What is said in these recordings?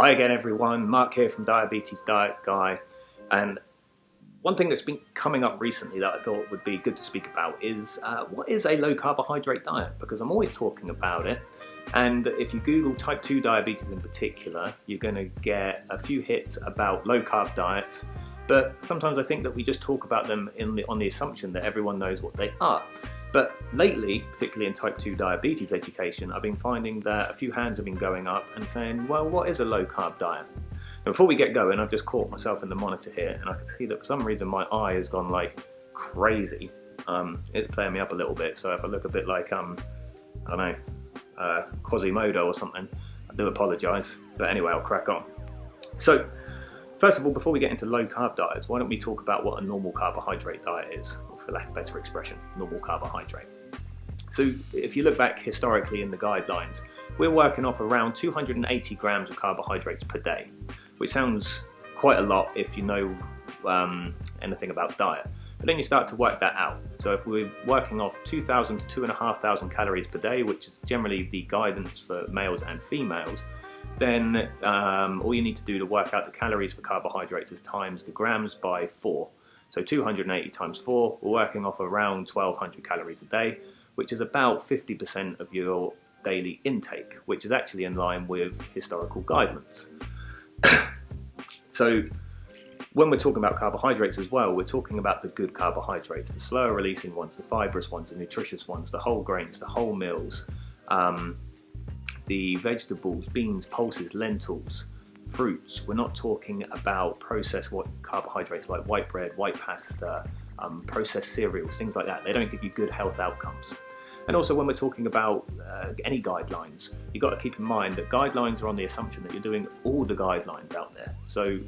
Hi again everyone, Mark here from Diabetes Diet Guy, and one thing that's been coming up recently that I thought would be good to speak about is what is a low carbohydrate diet, because I'm always talking about it, and if you Google type 2 diabetes in particular, you're going to get a few hits about low carb diets, but sometimes I think that we just talk about them on the assumption that everyone knows what they are. But lately, particularly in type 2 diabetes education, I've been finding that a few hands have been going up and saying, well, what is a low carb diet? Now, before we get going, I've just caught myself in the monitor here and I can see that for some reason my eye has gone like crazy. It's playing me up a little bit, so if I look a bit like, I don't know, Quasimodo or something, I do apologise, but anyway, I'll crack on. So, first of all, before we get into low carb diets, why don't we talk about what a normal carbohydrate diet is, or for lack of a better expression, normal carbohydrate. So if you look back historically in the guidelines, we're working off around 280 grams of carbohydrates per day, which sounds quite a lot if you know anything about diet. But then you start to work that out. So if we're working off 2,000 to 2,500 calories per day, which is generally the guidance for males and females, then all you need to do to work out the calories for carbohydrates is times the grams by 4. So 280 times 4, we're working off around 1,200 calories a day, which is about 50% of your daily intake, which is actually in line with historical guidelines. So when we're talking about carbohydrates as well, we're talking about the good carbohydrates, the slower releasing ones, the fibrous ones, the nutritious ones, the whole grains, the whole meals, the vegetables, beans, pulses, lentils, fruits. We're not talking about processed carbohydrates like white bread, white pasta, processed cereals, things like that. They don't give you good health outcomes. And also when we're talking about any guidelines, you've got to keep in mind that guidelines are on the assumption that you're doing all the guidelines out there. So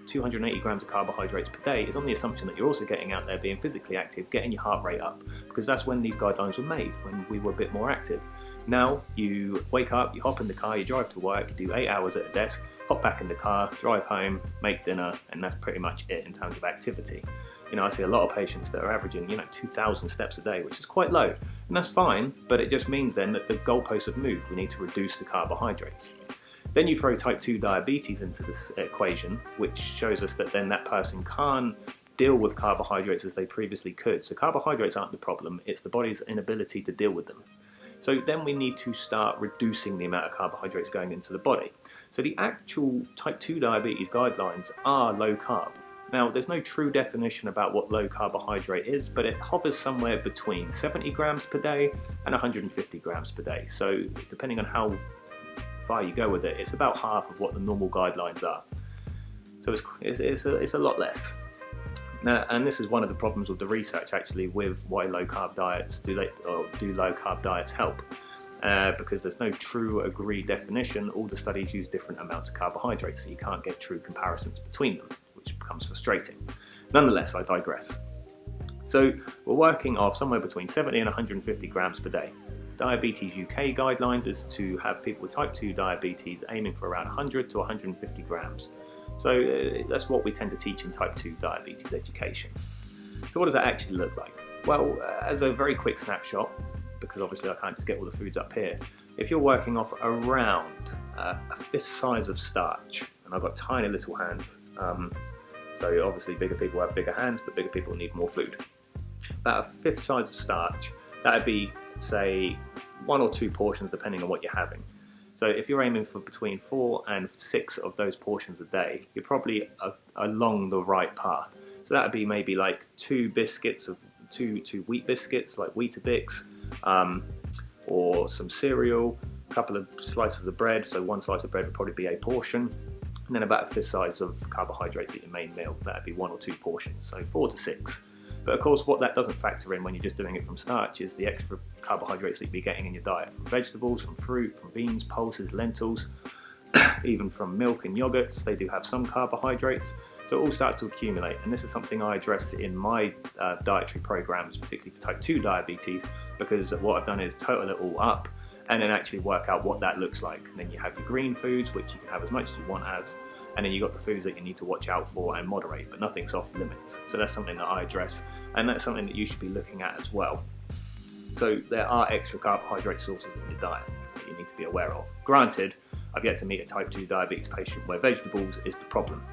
280 grams of carbohydrates per day is on the assumption that you're also getting out there, being physically active, getting your heart rate up, because that's when these guidelines were made, when we were a bit more active. Now you wake up, you hop in the car, you drive to work, you do 8 hours at a desk, hop back in the car, drive home, make dinner, and that's pretty much it in terms of activity. You know, I see a lot of patients that are averaging, 2,000 steps a day, which is quite low, and that's fine, but it just means then that the goalposts have moved. We need to reduce the carbohydrates. Then you throw type 2 diabetes into this equation, which shows us that then that person can't deal with carbohydrates as they previously could. So carbohydrates aren't the problem, it's the body's inability to deal with them. So then we need to start reducing the amount of carbohydrates going into the body. So the actual type 2 diabetes guidelines are low carb. Now, there's no true definition about what low carbohydrate is, but it hovers somewhere between 70 grams per day and 150 grams per day. So depending on how far you go with it, it's about half of what the normal guidelines are. So it's a lot less. Now, and this is one of the problems with the research actually with why low carb diets do low carb diets help, because there's no true agreed definition. All the studies use different amounts of carbohydrates, so you can't get true comparisons between them, which becomes frustrating. Nonetheless, I digress. So we're working off somewhere between 70 and 150 grams per day. Diabetes UK guidelines is to have people with type 2 diabetes aiming for around 100 to 150 grams. So that's what we tend to teach in type 2 diabetes education. So what does that actually look like? Well, as a very quick snapshot, because obviously I can't just get all the foods up here, if you're working off around a fist size of starch, and I've got tiny little hands, so obviously bigger people have bigger hands, but bigger people need more food. About a fifth size of starch, that would be, say, 1 or 2 portions depending on what you're having. So if you're aiming for between 4 and 6 of those portions a day, you're probably along the right path. So that would be maybe like 2 biscuits of two wheat biscuits, like Weetabix, or some cereal, a couple of slices of bread. So 1 slice of bread would probably be a portion, and then about a fifth size of carbohydrates at your main meal. That would be 1 or 2 portions, so 4 to 6. But of course, what that doesn't factor in when you're just doing it from starch is the extra carbohydrates that you'll be getting in your diet from vegetables, from fruit, from beans, pulses, lentils, even from milk and yogurts. They do have some carbohydrates, so it all starts to accumulate. And this is something I address in my dietary programs, particularly for type 2 diabetes, because what I've done is total it all up and then actually work out what that looks like. And then you have your green foods, which you can have as much as you want as, and then you've got the foods that you need to watch out for and moderate, but nothing's off limits. So that's something that I address, and that's something that you should be looking at as well. So there are extra carbohydrate sources in your diet that you need to be aware of. Granted, I've yet to meet a type 2 diabetes patient where vegetables is the problem.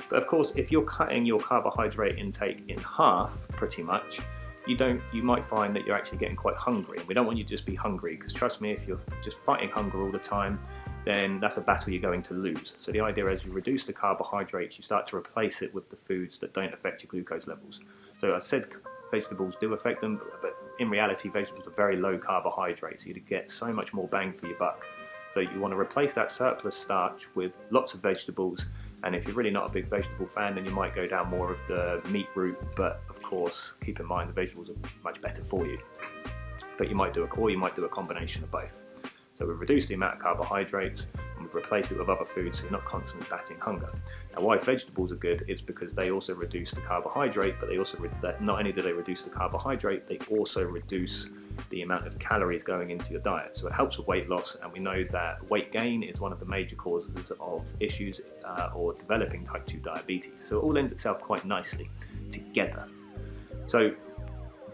But of course, if you're cutting your carbohydrate intake in half, pretty much, you might find that you're actually getting quite hungry. And we don't want you to just be hungry, because trust me, if you're just fighting hunger all the time, then that's a battle you're going to lose. So the idea is you reduce the carbohydrates, you start to replace it with the foods that don't affect your glucose levels. So I said vegetables do affect them, but in reality, vegetables are very low carbohydrates. You get so much more bang for your buck. So you want to replace that surplus starch with lots of vegetables. And if you're really not a big vegetable fan, then you might go down more of the meat route. But of course, keep in mind the vegetables are much better for you. But you might do a combination of both. So we've reduced the amount of carbohydrates and we've replaced it with other foods, so you're not constantly battling hunger. Now, why vegetables are good is because they also reduce the carbohydrate, but they also not only do they reduce the carbohydrate, they also reduce the amount of calories going into your diet. So it helps with weight loss, and we know that weight gain is one of the major causes of issues or developing type 2 diabetes. So it all lends itself quite nicely together. So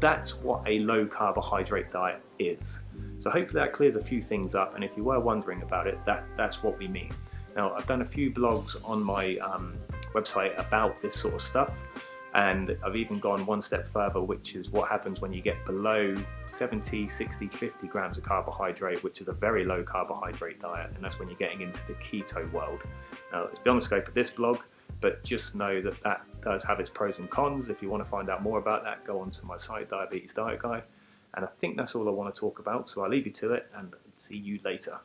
that's what a low carbohydrate diet is. So hopefully that clears a few things up, and if you were wondering about it, that's what we mean. Now, I've done a few blogs on my website about this sort of stuff, and I've even gone one step further, which is what happens when you get below 70, 60, 50 grams of carbohydrate, which is a very low carbohydrate diet, and that's when you're getting into the keto world. Now, it's beyond the scope of this blog, but just know that that does have its pros and cons. If you want to find out more about that, go onto my site, Diabetes Diet Guide. And I think that's all I want to talk about, so I'll leave you to it and see you later.